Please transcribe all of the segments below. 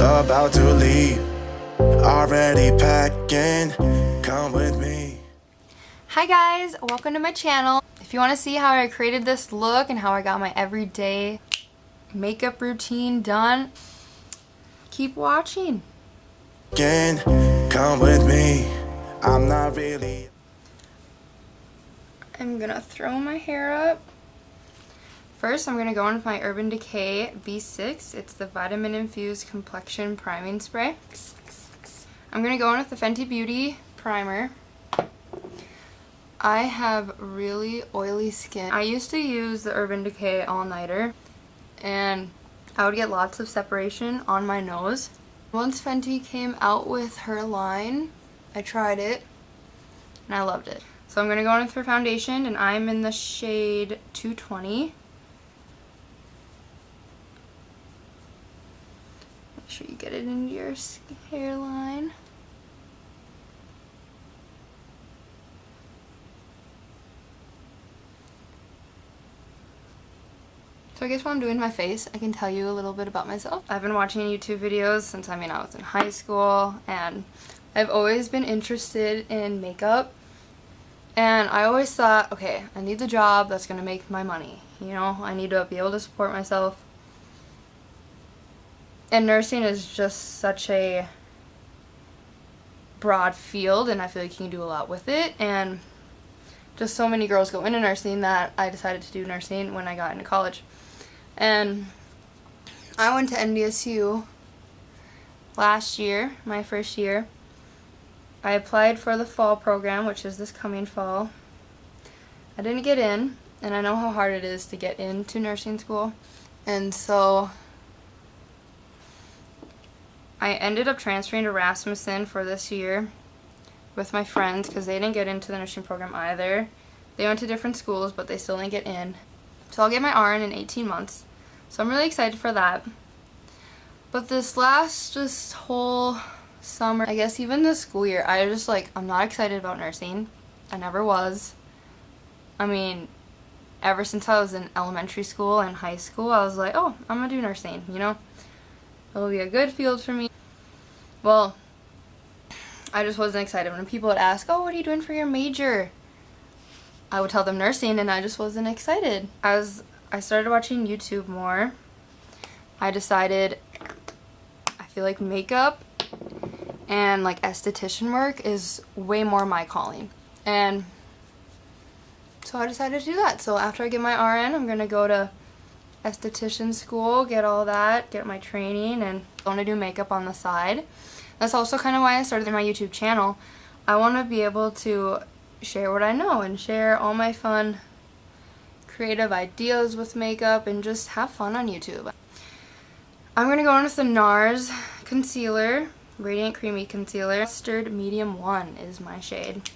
about to leave. Already packing, come with me. Hi guys, welcome to my channel. If you want to see how I created this look and how I got my everyday makeup routine done, keep watching. Again, come with me. I'm not really. I'm gonna throw my hair up. First, I'm gonna go in with my Urban Decay B6. It's the Vitamin-Infused Complexion Priming Spray. I'm gonna go in with the Fenty Beauty Primer. I have really oily skin. I used to use the Urban Decay All-Nighter, and I would get lots of separation on my nose. Once Fenty came out with her line, I tried it, and I loved it. So I'm going to go in with her foundation, and I'm in the shade 220. Make sure you get it into your hairline. So I guess while I'm doing my face, I can tell you a little bit about myself. I've been watching YouTube videos since I was in high school, and I've always been interested in makeup. And I always thought, okay, I need the job that's going to make my money. You know, I need to be able to support myself. And nursing is just such a broad field, and I feel like you can do a lot with it. And just so many girls go into nursing that I decided to do nursing when I got into college. And I went to NDSU last year, my first year. I applied for the fall program, which is this coming fall. I didn't get in, and I know how hard it is to get into nursing school. And so I ended up transferring to Rasmussen for this year with my friends because they didn't get into the nursing program either. They went to different schools, but they still didn't get in. So I'll get my RN in 18 months. So I'm really excited for that. But this last whole summer, I guess even this school year, I'm not excited about nursing. I never was. I mean, ever since I was in elementary school and high school, I was like, oh, I'm gonna do nursing, you know? It'll be a good field for me. Well, I just wasn't excited. When people would ask, oh, what are you doing for your major? I would tell them nursing, and I just wasn't excited. As I started watching YouTube more, I decided I feel like makeup and like esthetician work is way more my calling. And so I decided to do that. So after I get my RN, I'm going to go to esthetician school, get all that, get my training, and I want to do makeup on the side. That's also kind of why I started my YouTube channel. I want to be able to share what I know and share all my fun creative ideas with makeup and just have fun on YouTube. I'm going to go in with the NARS Concealer, Radiant Creamy Concealer. Custard Medium 1 is my shade.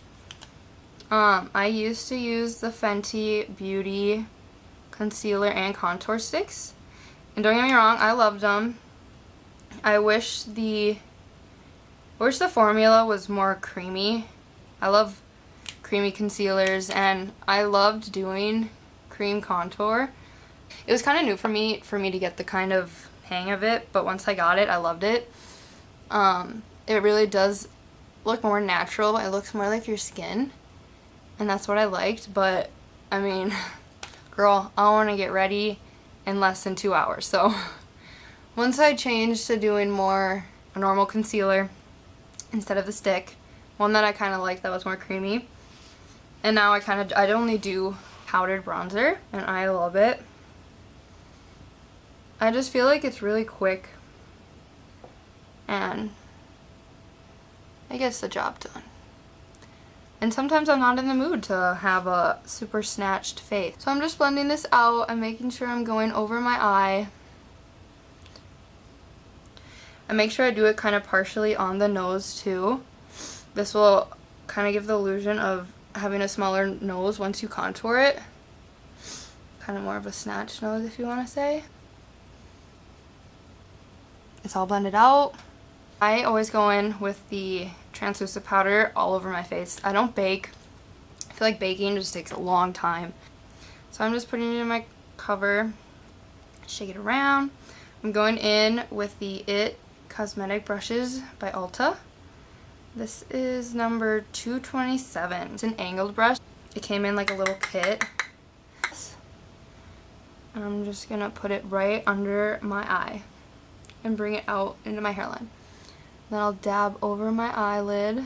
I used to use the Fenty Beauty Concealer and Contour Sticks. And don't get me wrong, I loved them. I wish the formula was more creamy. I love creamy concealers, and I loved doing cream contour. It was kind of new for me to get the kind of hang of it, but once I got it, I loved it. It really does look more natural. It looks more like your skin, and that's what I liked. But I mean, girl, I want to get ready in less than 2 hours. So once I changed to doing more a normal concealer instead of the stick, one that I kind of liked that was more creamy, and now I only do powdered bronzer, and I love it. I just feel like it's really quick, and it gets the job done. And sometimes I'm not in the mood to have a super snatched face. So I'm just blending this out. I'm making sure I'm going over my eye. I make sure I do it kind of partially on the nose too. This will kind of give the illusion of having a smaller nose once you contour it. Kind of more of a snatched nose, if you want to say. It's all blended out. I always go in with the translucent powder all over my face. I don't bake. I feel like baking just takes a long time. So I'm just putting it in my cover, shake it around. I'm going in with the cosmetic brushes by Ulta. This is number 227. It's an angled brush. It came in like a little kit. And I'm just gonna put it right under my eye and bring it out into my hairline. Then I'll dab over my eyelid.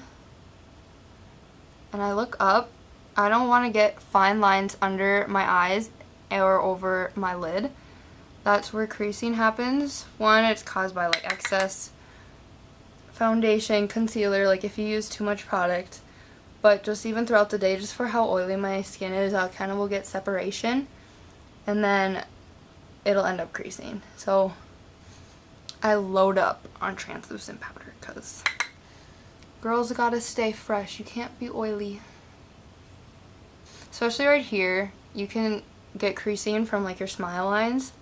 And I look up. I don't want to get fine lines under my eyes or over my lid. That's where creasing happens. One, it's caused by like excess foundation, concealer, like if you use too much product. But just even throughout the day, just for how oily my skin is, I kind of will get separation. And then it'll end up creasing. So I load up on translucent powder because girls gotta stay fresh. You can't be oily. Especially right here, you can get creasing from like your smile lines,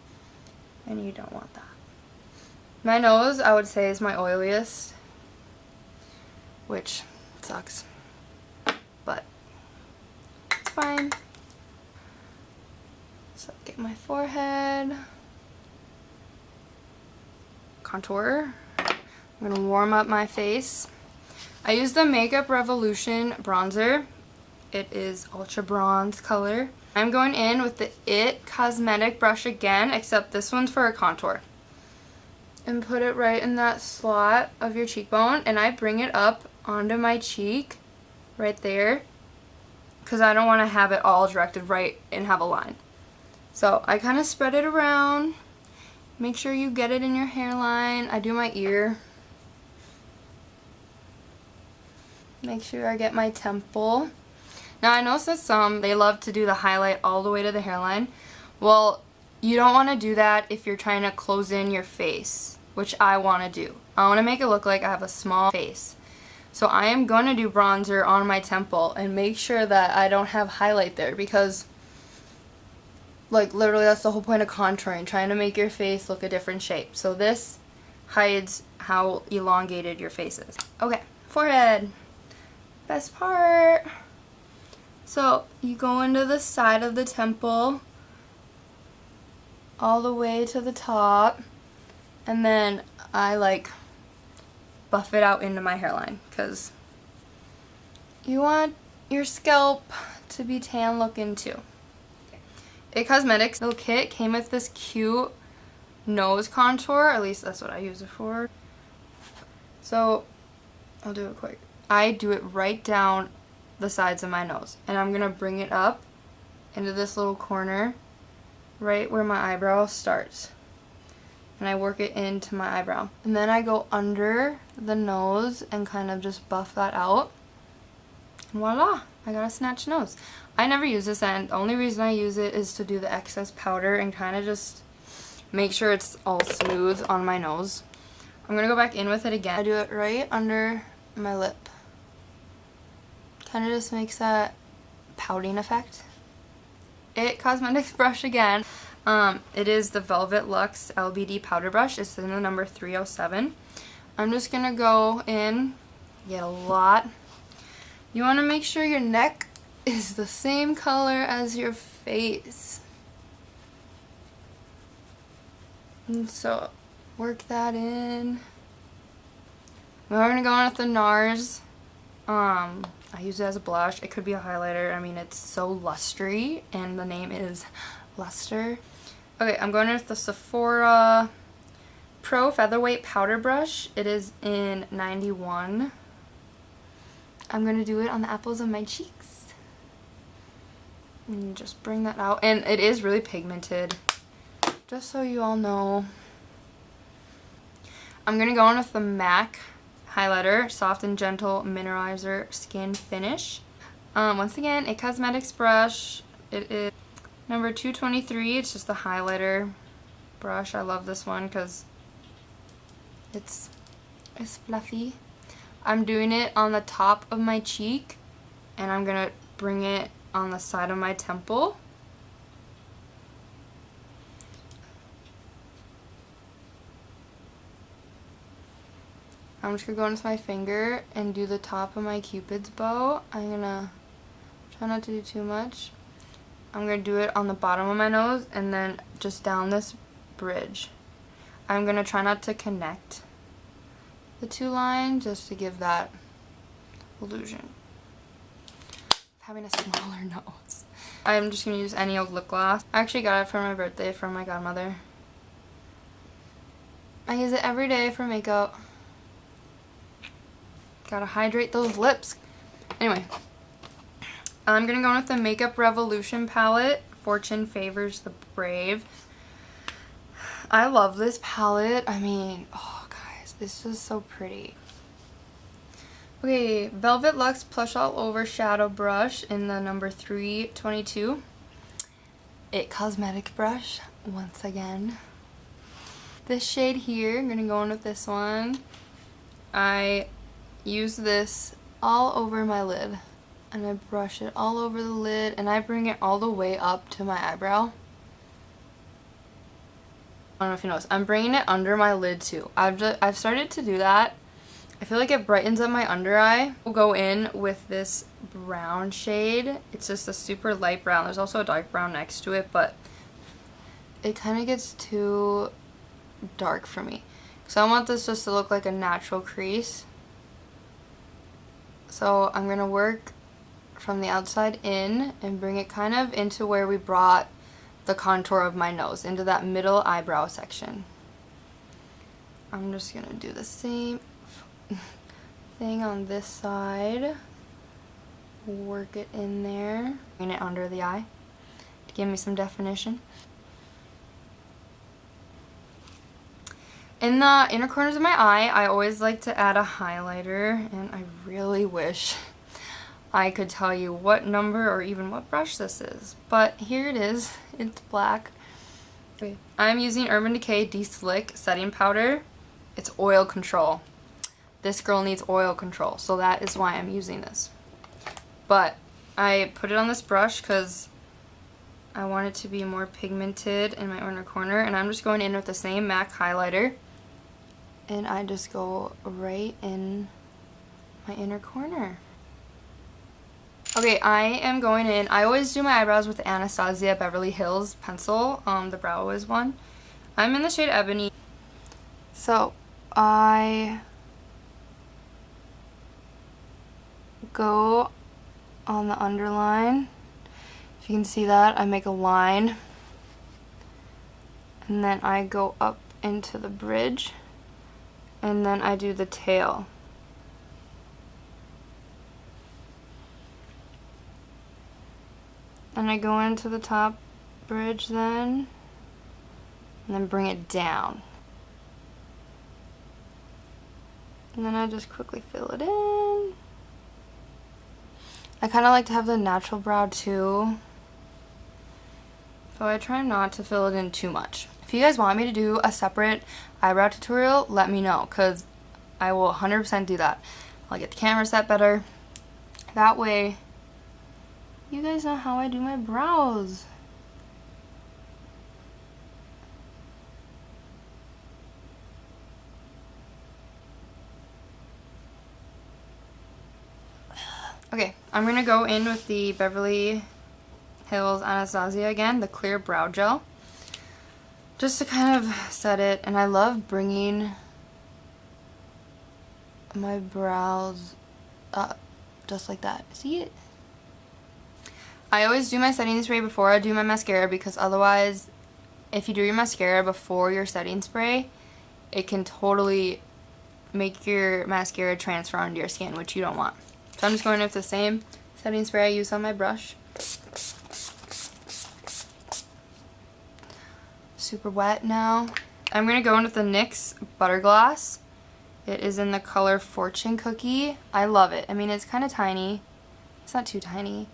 and you don't want that. My nose, I would say, is my oiliest, which sucks, but it's fine. So get my forehead, contour. I'm gonna warm up my face. I use the Makeup Revolution bronzer. It is Ultra Bronze color. I'm going in with the IT Cosmetic brush again, except this one's for a contour. And put it right in that slot of your cheekbone, and I bring it up onto my cheek, right there, because I don't want to have it all directed right and have a line. So I kind of spread it around. Make sure you get it in your hairline. I do my ear. Make sure I get my temple. Now I noticed that some, they love to do the highlight all the way to the hairline. Well, you don't want to do that if you're trying to close in your face, which I want to do. I want to make it look like I have a small face. So I am going to do bronzer on my temple and make sure that I don't have highlight there, because like literally that's the whole point of contouring, trying to make your face look a different shape. So this hides how elongated your face is. Okay, forehead. Best part. So you go into the side of the temple all the way to the top, and then I like buff it out into my hairline because you want your scalp to be tan looking too. IT Cosmetics little kit came with this cute nose contour, at least that's what I use it for. So I'll do it quick. I do it right down the sides of my nose, and I'm gonna bring it up into this little corner right where my eyebrow starts, and I work it into my eyebrow, and then I go under the nose and kind of just buff that out, and voila, I got a snatched nose. I never use this, and the only reason I use it is to do the excess powder and kind of just make sure it's all smooth on my nose. I'm gonna go back in with it again. I do it right under my lip. Kind of just makes that pouting effect. IT Cosmetics brush again. It is the Velvet Luxe LBD powder brush. It's in the number 307. I'm just gonna go in, get a lot. You want to make sure your neck is the same color as your face. And so work that in. We're gonna go in with the NARS. I use it as a blush. It could be a highlighter. I mean, it's so lustry, and the name is Luster. Okay, I'm going with the Sephora Pro Featherweight Powder Brush. It is in 91. I'm going to do it on the apples of my cheeks. And just bring that out. And it is really pigmented, just so you all know. I'm going to go in with the MAC highlighter, Soft and Gentle Mineralizer Skin Finish. Once again, IT Cosmetics brush. It is number 223. It's just the highlighter brush. I love this one because it's fluffy. I'm doing it on the top of my cheek, and I'm gonna bring it on the side of my temple. I'm just going to go in with my finger and do the top of my Cupid's bow. I'm going to try not to do too much. I'm going to do it on the bottom of my nose and then just down this bridge. I'm going to try not to connect the two lines just to give that illusion of having a smaller nose. I'm just going to use any old lip gloss. I actually got it for my birthday from my godmother. I use it every day for makeup. Gotta hydrate those lips. Anyway, I'm going to go in with the Makeup Revolution palette. Fortune Favors the Brave. I love this palette. I mean, oh guys, it's just so pretty. Okay, Velvet Luxe Plush All Over Shadow Brush in the number 322. It Cosmetic Brush, once again. This shade here, I'm going to go in with this one. I use this all over my lid. And I brush it all over the lid, and I bring it all the way up to my eyebrow. I don't know if you noticed. I'm bringing it under my lid too. I've started to do that. I feel like it brightens up my under eye. We'll go in with this brown shade. It's just a super light brown. There's also a dark brown next to it, but it kind of gets too dark for me. So I want this just to look like a natural crease. So I'm going to work from the outside in and bring it kind of into where we brought the contour of my nose, into that middle eyebrow section. I'm just going to do the same thing on this side. Work it in there. Bring it under the eye to give me some definition. In the inner corners of my eye, I always like to add a highlighter, and I really wish I could tell you what number or even what brush this is, but here it is. It's black. Okay. I'm using Urban Decay De-Slick Setting Powder. It's oil control. This girl needs oil control, so that is why I'm using this. But I put it on this brush because I want it to be more pigmented in my inner corner, and I'm just going in with the same MAC highlighter, and I just go right in my inner corner. Okay, I am going in. I always do my eyebrows with the Anastasia Beverly Hills pencil, the Brow Wiz one. I'm in the shade Ebony. So, I go on the underline. If you can see that, I make a line. And then I go up into the bridge. And then I do the tail. And I go into the top bridge then, and then bring it down. And then I just quickly fill it in. I kind of like to have the natural brow too, so I try not to fill it in too much. If you guys want me to do a separate eyebrow tutorial, let me know, because I will 100% do that. I'll get the camera set better. That way, you guys know how I do my brows. Okay, I'm going to go in with the Beverly Hills Anastasia again, the clear brow gel. Just to kind of set it, and I love bringing my brows up just like that. See it? I always do my setting spray before I do my mascara, because otherwise, if you do your mascara before your setting spray, it can totally make your mascara transfer onto your skin, which you don't want. So I'm just going with the same setting spray I use on my brush. Super wet now. I'm going to go in with the NYX Butter Gloss. It is in the color Fortune Cookie. I love it. I mean, it's kind of tiny. It's not too tiny.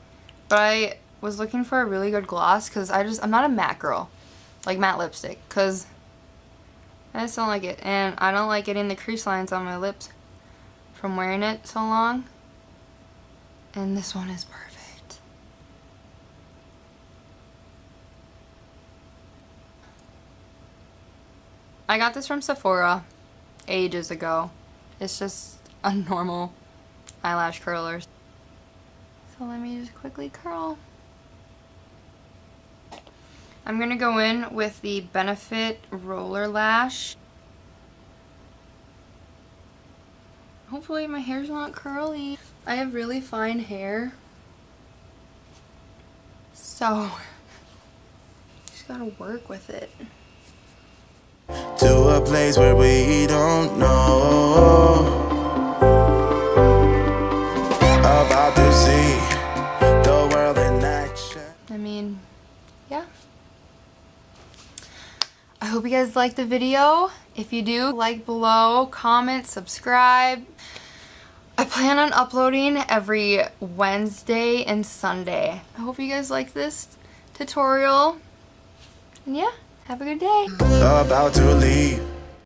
But I was looking for a really good gloss because I'm not a matte girl. Like matte lipstick. Because I just don't like it. And I don't like getting the crease lines on my lips from wearing it so long. And this one is perfect. I got this from Sephora ages ago. It's just a normal eyelash curler. So let me just quickly curl. I'm going to go in with the Benefit Roller Lash. hopefully my hair's not curly. I have really fine hair. So, just gotta work with it. To a place where we don't know. About to see the world in action. I mean, yeah. I hope you guys liked the video. If you do, like below, comment, subscribe. I plan on uploading every Wednesday and Sunday. I hope you guys like this tutorial. And yeah, have a good day. About to leave.